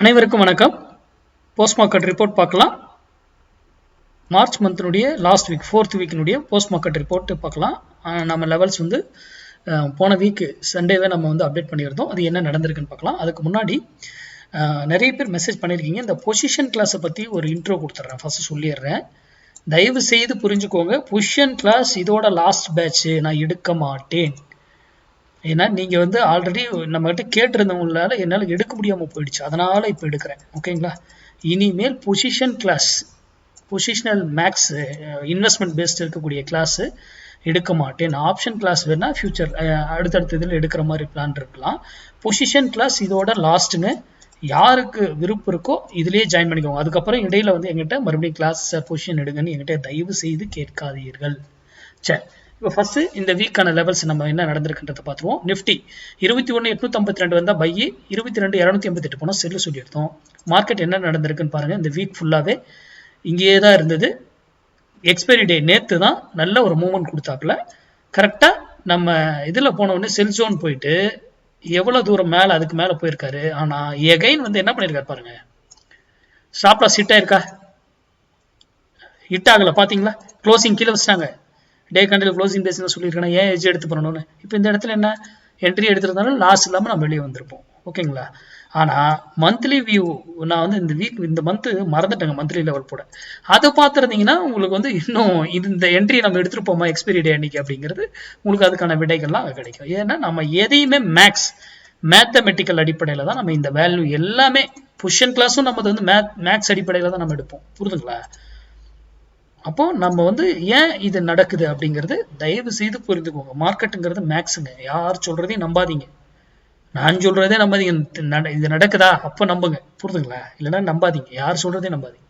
அனைவருக்கும் வணக்கம். Post market report பார்க்கலாம். மார்ச் மந்த்னுடைய லாஸ்ட் வீக் 4th வீக்கினுடைய போஸ்ட் மார்க்கெட் ரிப்போர்ட் பார்க்கலாம். நம்ம லெவல்ஸ் வந்து போன வீக் சண்டேவே நம்ம வந்து அப்டேட் பண்ணியிருந்தோம். அது என்ன நடந்திருக்குன்னு பார்க்கலாம். அதுக்கு முன்னாடி நிறைய பேர் மெசேஜ் பண்ணியிருக்கீங்க. இந்த பொசிஷன் கிளாஸை பற்றி ஒரு இன்ட்ரோ கொடுத்துட்றேன். ஃபர்ஸ்ட் சொல்லிடுறேன், தயவு செய்து புரிஞ்சுக்கோங்க. பொசிஷன் கிளாஸ் இதோட லாஸ்ட் பேட்ச், நான் எடுக்க மாட்டேன். ஏன்னா நீங்கள் வந்து ஆல்ரெடி நம்மகிட்ட கேட்டிருந்தவங்களால என்னால் எடுக்க முடியாமல் போயிடுச்சு, அதனால் இப்போ எடுக்கிறேன். ஓகேங்களா? இனிமேல் position class, positional max, investment based இருக்கக்கூடிய கிளாஸு எடுக்க மாட்டேன். ஆப்ஷன் கிளாஸ் வேணால் ஃபியூச்சர் அடுத்தடுத்த இதில் எடுக்கிற மாதிரி பிளான் இருக்கலாம். பொசிஷன் கிளாஸ் இதோட லாஸ்ட்டுங்க. யாருக்கு விருப்பம் இருக்கோ இதுலேயே ஜாயின் பண்ணிக்கோங்க. அதுக்கப்புறம் இடையில வந்து எங்கிட்ட மறுபடியும் கிளாஸ் பொசிஷன் எடுங்கன்னு எங்கிட்ட தயவு செய்து கேட்காதீர்கள். சரி, இப்போ ஃபர்ஸ்ட் இந்த வீக்கான லெவல்ஸ் நம்ம என்ன நடந்திருக்குன்றதை பார்த்துருவோம். நிஃப்டி 21,852 வந்தால் பை, 22,288 போனால் செல்லு சொல்லி எடுத்தோம். மார்க்கெட் என்ன நடந்திருக்குன்னு பாருங்கள். இந்த வீக் ஃபுல்லாகவே இங்கேயே தான் இருந்தது. எக்ஸ்பைரி டே நேற்று தான் நல்ல ஒரு மூவ்மெண்ட் கொடுத்தாப்புல. கரெக்டாக நம்ம இதில் போனோடனே செல் ஜோன் போயிட்டு எவ்வளோ தூரம் மேலே அதுக்கு மேலே போயிருக்காரு. ஆனால் எகைன் வந்து என்ன பண்ணியிருக்காரு பாருங்க, ஸ்டாப் லாஸ் ஹிட் ஆயிருக்கா? ஹிட் ஆகலை, பார்த்தீங்களா? க்ளோசிங் கீழே வச்சிட்டாங்க. டே கண்டில் க்ளோசிங் பேஸ் சொல்லியிருக்கேன், ஏன் எஜ் எடுத்து பண்ணணும்னு. இப்போ இந்த இடத்துல என்ன என்ட்ரி எடுத்துருந்தாலும் லாஸ் இல்லாமல் நம்ம வெளியே வந்திருப்போம். ஓகேங்களா? ஆனால் மந்த்லி வியூ நான் வந்து இந்த வீக் இந்த மந்த்து மறந்துட்டேங்க மந்த்லி லெவல் போட. அதை பார்த்துருந்தீங்கன்னா உங்களுக்கு வந்து இன்னும் இந்த என்ட்ரி நம்ம எடுத்துருப்போமா எக்ஸ்பைரி டே அன்னைக்கு அப்படிங்கிறது உங்களுக்கு அதுக்கான விடைகள்லாம் கிடைக்கும். ஏன்னா நம்ம எதையுமே மேத்தமெட்டிக்கல் அடிப்படையில் தான் நம்ம இந்த வேல்யூ எல்லாமே, பொசிஷன் கிளாஸும் நம்ம வந்து மேக்ஸ் அடிப்படையில் தான் நம்ம எடுப்போம். புரிதுங்களா? அப்போ நம்ம வந்து ஏன் இது நடக்குது அப்படிங்கிறது தயவு செய்து புரிந்துக்கோங்க. மார்க்கெட்டுங்கிறது மேக்ஸுங்க. யார் சொல்றதையும் நம்பாதீங்க. நான் சொல்றதே நம்பாதீங்க. இது நடக்குதா அப்போ நம்புங்க. புரிதுங்களா? இல்லைன்னா நம்பாதீங்க, யார் சொல்றதே நம்பாதீங்க.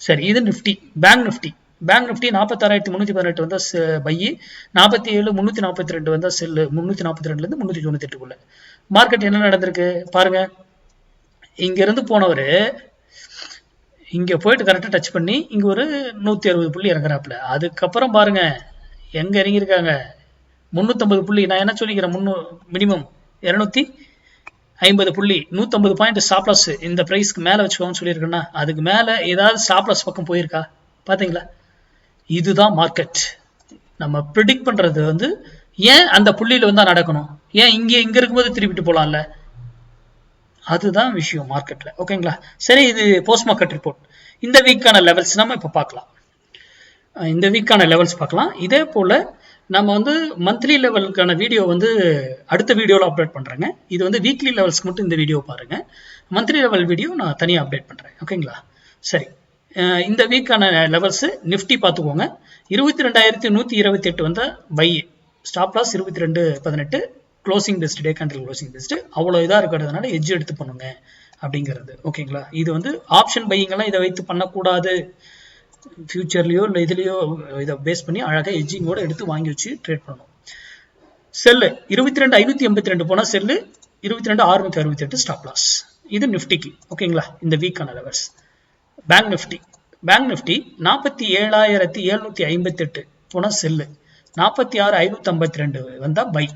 சரி, இது நிஃப்டி. பேங்க் நிஃப்டி 46,318 வந்தா பை, 47,342 வந்தா செல்லு. 342லேருந்து 398க்குள்ள மார்க்கெட் என்ன நடந்திருக்கு பாருங்க. இங்க இருந்து போனவர் இங்க போயிட்டு கரெக்டாக டச் பண்ணி இங்க ஒரு 160 புள்ளி இறங்குறாப்புல. அதுக்கப்புறம் பாருங்க எங்க இறங்கியிருக்காங்க, 350 புள்ளி. நான் என்ன சொல்லிக்கிறேன், மினிமம் 250 புள்ளி, 150 பாயிண்ட் ஸ்டாப் லாஸ் இந்த பிரைஸ்க்கு மேலே வச்சுக்கோன்னு சொல்லியிருக்கேன்னா, அதுக்கு மேலே ஏதாவது ஸ்டாப் லாஸ் பக்கம் போயிருக்கா பார்த்தீங்களா? இதுதான் மார்க்கெட். நம்ம ப்ரிடிக்ட் பண்றது வந்து ஏன் அந்த புள்ளியில வந்தா நடக்கணும், ஏன் இங்க இருக்கும்போது திருப்பிட்டு போலாம்ல, அதுதான் விஷயம் மார்க்கெட்ல. ஓகேங்களா? சரி, இது போஸ்ட் மார்க்கெட் ரிப்போர்ட். இந்த வீக்கான லெவல்ஸ் நம்ம இப்போ பார்க்கலாம். இந்த வீக்கான லெவல்ஸ் பார்க்கலாம். இதே போல நம்ம வந்து மந்த்லி லெவலுக்கான வீடியோ வந்து அடுத்த வீடியோவில் அப்டேட் பண்ணுறேங்க. இது வந்து வீக்லி லெவல்ஸ்க்கு மட்டும் இந்த வீடியோ பாருங்க. மந்த்லி லெவல் வீடியோ நான் தனியாக அப்டேட் பண்ணுறேன். ஓகேங்களா? சரி, இந்த வீக்கான லெவல்ஸ் நிஃப்டி பார்த்துக்கோங்க. 22,128 வந்த buy, stop loss 22,18, closing best, day candle closing best. அவ்வளோ இதாக இருக்கிறதுனால எட்ஜ் எடுத்து பண்ணுங்க அப்படிங்கிறது. ஓகேங்களா? இது வந்து ஆப்ஷன் பையிங்கெல்லாம் இதை வைத்து பண்ணக்கூடாது. ஃபியூச்சர்லையோ இல்லை இதுலையோ இதை பேஸ் பண்ணி அழகாக எட்ஜிங்கோட எடுத்து வாங்கி வச்சு ட்ரேட் பண்ணணும். செல்லு 22,582 போனால் செல்லு, 22,668 ஸ்டாப் லாஸ். இது நிஃப்டிக்கு. ஓகேங்களா? இந்த வீக்கான லெவல்ஸ். பேங்க் நிஃப்டி 47,758 போனால் செல்லு, 46,552 வந்தால் பை.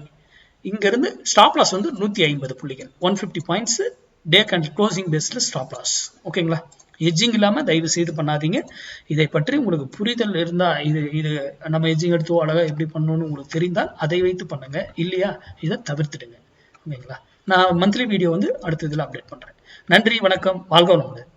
இங்கிருந்து ஸ்டாப் லாஸ் வந்து 150 புள்ளிகள், 150 பாயிண்ட்ஸ், டே கேண்டில் க்ளோசிங் பேஸ்ல ஸ்டாப் லாஸ். ஓகேங்களா? எட்ஜிங் இல்லாமல் தயவு செய்து பண்ணாதீங்க. இதை பற்றி உங்களுக்கு புரிதல் இருந்தால், இது நம்ம எட்ஜிங் எடுத்து அழகாக எப்படி பண்ணணும்னு உங்களுக்கு தெரிந்தால் அதை வைத்து பண்ணுங்க. இல்லையா, இதை தவிர்த்துடுங்க. ஓகேங்களா? நான் மந்த்லி வீடியோ வந்து அடுத்த இதில் அப்டேட் பண்ணுறேன். நன்றி, வணக்கம், வாழ்க வளமுடன்.